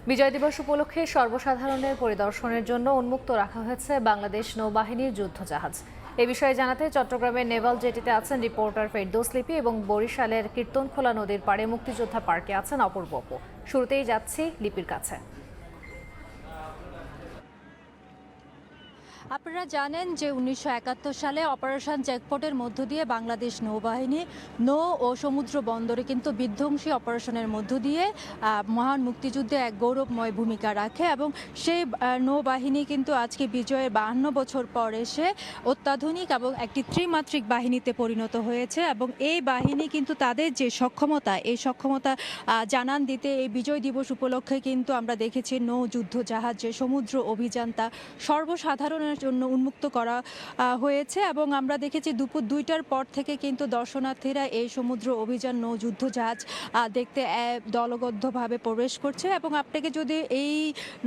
বিজয় দিবস উপলক্ষে সর্বসাধারণের পরিদর্শনের জন্য উন্মুক্ত রাখা হয়েছে বাংলাদেশ নৌবাহিনীর যুদ্ধজাহাজ। এ বিষয়ে জানাতে চট্টগ্রামের নেভাল জেটিতে আছেন রিপোর্টার ফেরদৌস লিপি এবং বরিশালের কীর্তনখোলা নদীর পাড়ে মুক্তিযোদ্ধা পার্কে আছেন অপূর্ব অপু। শুরুতেই যাচ্ছি লিপির কাছে। আপনারা জানেন যে ১৯৭১ সালে অপারেশন জ্যাকপটের মধ্য দিয়ে বাংলাদেশ নৌবাহিনী নৌ ও সমুদ্র বন্দরে কিন্তু বিধ্বংসী অপারেশনের মধ্য দিয়ে মহান মুক্তিযুদ্ধে এক গৌরবময় ভূমিকা রাখে এবং সেই নৌবাহিনী কিন্তু আজকে বিজয়ের ৫২ বছর পর এসে অত্যাধুনিক এবং একটি ত্রিমাত্রিক বাহিনীতে পরিণত হয়েছে এবং এই বাহিনী কিন্তু তাদের যে সক্ষমতা এই সক্ষমতা জানান দিতে এই বিজয় দিবস উপলক্ষে কিন্তু আমরা দেখেছি নৌ যুদ্ধ জাহাজ যে সমুদ্র অভিযান তা সর্বসাধারণের জন্য উন্মুক্ত করা হয়েছে এবং আমরা দেখেছি দুপুর ২টার পর থেকে কিন্তু দর্শনার্থীরা এই সমুদ্র অভিযান নৌ যুদ্ধ জাহাজ দেখতে দলবদ্ধভাবে প্রবেশ করছে এবং আপনাকে যদি এই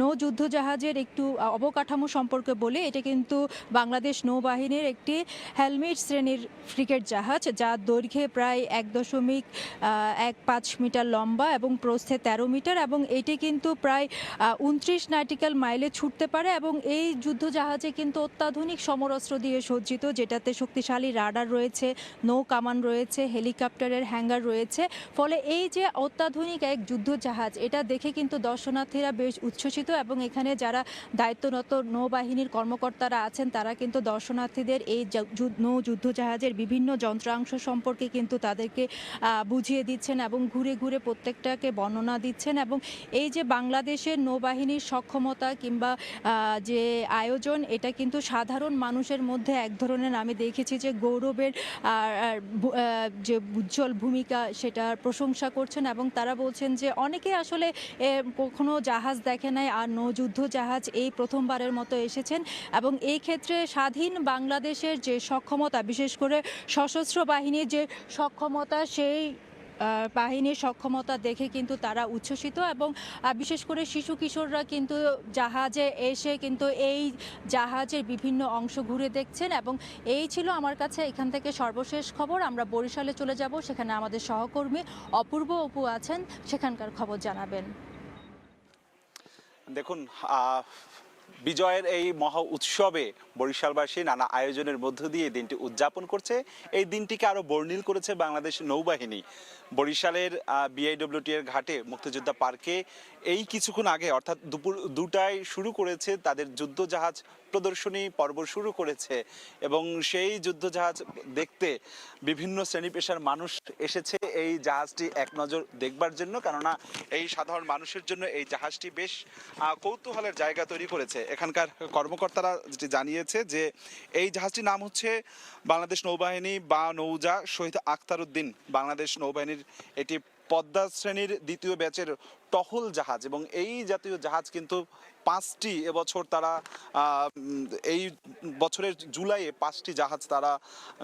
নৌ যুদ্ধ জাহাজের একটু অবকাঠামো সম্পর্কে বলি, এটা কিন্তু বাংলাদেশ নৌবাহিনীর একটি হেলমেট শ্রেণীর ফ্রিগেট জাহাজ যা দৈর্ঘ্যে প্রায় ১.১৫ মিটার লম্বা এবং প্রস্থে ১৩ মিটার এবং এটি কিন্তু প্রায় ২৯ নটিক্যাল মাইলে ছুটতে পারে এবং এই যুদ্ধ জাহাজে কিন্তু অত্যাধুনিক সমরাস্ত্র দিয়ে সজ্জিত, যেটাতে শক্তিশালী রাডার রয়েছে, নৌ কামান রয়েছে, হেলিকপ্টারের হ্যাঙ্গার রয়েছে। ফলে এই যে অত্যাধুনিক এক যুদ্ধ জাহাজ এটা দেখে কিন্তু দর্শনার্থীরা বেশ উচ্ছ্বসিত এবং এখানে যারা দায়িত্বরত নৌবাহিনীর কর্মকর্তারা আছেন তারা কিন্তু দর্শনার্থীদের এই নৌ যুদ্ধ জাহাজের বিভিন্ন যন্ত্রাংশ সম্পর্কে কিন্তু তাদেরকে বুঝিয়ে দিচ্ছেন এবং ঘুরে ঘুরে প্রত্যেকটাকে বর্ণনা দিচ্ছেন এবং এই যে বাংলাদেশের নৌবাহিনীর সক্ষমতা কিংবা যে আয়োজন এটা কিন্তু সাধারণ মানুষের মধ্যে এক ধরনের আমি দেখেছি যে গৌরবের যে উজ্জ্বল ভূমিকা সেটার প্রশংসা করছেন এবং তারা বলছেন যে অনেকে আসলে কখনো জাহাজ দেখে নাই আর নৌযুদ্ধ জাহাজ এই প্রথমবারের মতো এসেছেন এবং এই ক্ষেত্রে স্বাধীন বাংলাদেশের যে সক্ষমতা, বিশেষ করে সশস্ত্র বাহিনীর যে সক্ষমতা সেই বাহিনীর সক্ষমতা দেখে কিন্তু তারা উচ্ছ্বসিত এবং বিশেষ করে শিশু কিশোররা কিন্তু জাহাজে এসে কিন্তু এই জাহাজের বিভিন্ন অংশ ঘুরে দেখছেন এবং এই ছিল আমার কাছে এখান থেকে সর্বশেষ খবর। আমরা বরিশালে চলে যাব, সেখানে আমাদের সহকর্মী অপূর্ব অপু আছেন, সেখানকার খবর জানাবেন। দেখুন, বিজয়ের এই মহা উৎসবে বরিশালবাসী নানা আয়োজনের মধ্য দিয়ে দিনটি উদযাপন করছে। এই দিনটিকে আরো বর্ণিল করেছে বাংলাদেশ নৌবাহিনী। বরিশালের বিআইডব্লিউটি এর ঘাটে মুক্তিযোদ্ধা পার্কে এই কিছুক্ষণ আগে অর্থাৎ দুপুর ২টায় শুরু করেছে তাদের যুদ্ধ জাহাজ প্রদর্শনী পর্ব শুরু করেছে এবং সেই যুদ্ধ জাহাজ দেখতে বিভিন্ন শ্রেণী পেশার মানুষ এসেছে এই জাহাজটি এক নজর দেখবার জন্য, কেননা এই সাধারণ মানুষের জন্য এই জাহাজটি বেশ কৌতূহলের জায়গা তৈরি করেছে। এখানকার কর্মকর্তারা যেটি জানিয়েছে যে এই জাহাজটির নাম হচ্ছে বাংলাদেশ নৌবাহিনী বা নৌজা শহীদ আখতার উদ্দিন বাংলাদেশ নৌবাহিনীর এটি পদ্মা শ্রেণীর দ্বিতীয় ব্যাচের টহল জাহাজ এবং এই জাতীয় জাহাজ কিন্তু ৫টি এবছর তারা এই বছরের জুলাইয়ে ৫টি জাহাজ তারা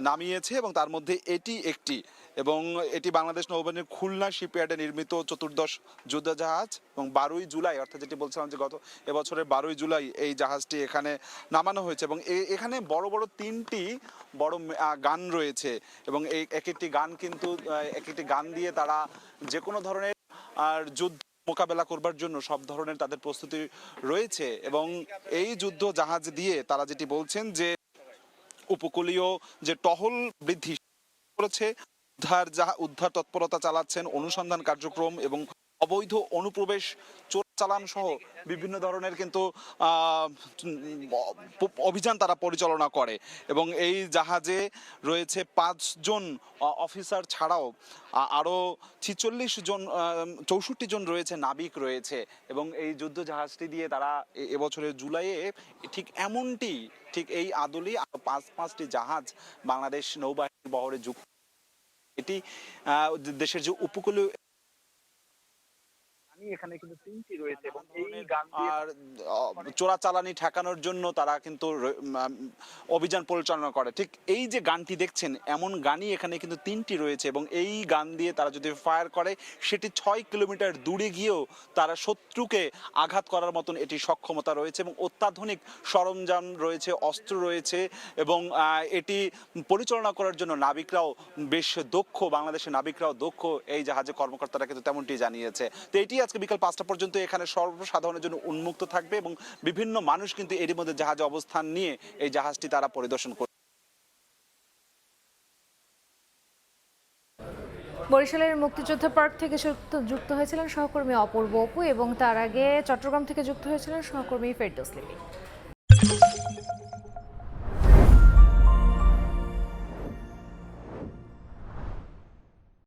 নামিয়েছে এবং তার মধ্যে এটি একটি এবং এটি বাংলাদেশ নৌবাহিনীর খুলনা শিপইয়ার্ডে নির্মিত চতুর্দশ যুদ্ধ জাহাজ এবং ১২ই জুলাই অর্থাৎ যেটি বলছিলাম যে গত এবছরের ১২ই জুলাই এই জাহাজটি এখানে নামানো হয়েছে এবং এখানে বড় বড় ৩টি বড় গান রয়েছে এবং এই এক একটি গান কিন্তু এক একটি গান দিয়ে তারা যে কোনো ধরনের যুদ্ধ মোকাবেলা করবার জন্য সব ধরনের তাদের প্রস্তুতি রয়েছে এবং এই যুদ্ধ জাহাজ দিয়ে তারা যেটি বলছেন যে উপকূলীয় যে টহল বৃদ্ধি করেছে, উদ্ধার তৎপরতা চালাচ্ছেন, অনুসন্ধান কার্যক্রম এবং অবৈধ অনুপ্রবেশ চোরাচালান সহ বিভিন্ন ধরনের কিন্তু অভিযান তারা পরিচালনা করে এবং এই জাহাজে রয়েছে ৫ জন অফিসার ছাড়াও আরও ৬৪ জন রয়েছে নাবিক রয়েছে এবং এই যুদ্ধ জাহাজটি দিয়ে তারা এবছরের জুলাইয়ে ঠিক এই আদলেই আরো ৫টি জাহাজ বাংলাদেশ নৌবাহিনীর বহরে যুক্ত। এটি দেশের যে উপকূলীয় এখানে কিন্তু ৩টি রয়েছে এবং এই গান আর চোরাচালানি ঠেকানোর জন্য তারা কিন্তু অভিযান পরিচালনা করে। ঠিক এই যে গানটি দেখছেন এমন গানই এখানে কিন্তু ৩টি রয়েছে এবং এই গান দিয়ে তারা যদি ফায়ার করে সেটি ৬ কিলোমিটার দূরে গিয়েও তারা শত্রুকে আঘাত করার মতন এটি সক্ষমতা রয়েছে এবং অত্যাধুনিক সরঞ্জাম রয়েছে, অস্ত্র রয়েছে এবং এটি পরিচালনা করার জন্য নাবিকরাও বেশ দক্ষ, বাংলাদেশের নাবিকরাও দক্ষ, এই জাহাজে কর্মকর্তারা কিন্তু তেমনটি জানিয়েছে। তো এটি আজকে আজকে বিকাল 5টা পর্যন্ত এখানে সর্বসাধারণের জন্য উন্মুক্ত থাকবে এবং বিভিন্ন মানুষ কিন্তু এরই মধ্যে জাহাজে অবস্থান নিয়ে এই জাহাজটি তারা পরিদর্শন করবে। বরিশালের মুক্তিযোদ্ধা পার্ক থেকে যুক্ত হয়েছিলেন সহকর্মী অপূর্ব অপু এবং তার আগে চট্টগ্রাম থেকে যুক্ত হয়েছিলেন সহকর্মী ফেরদৌস লিপি।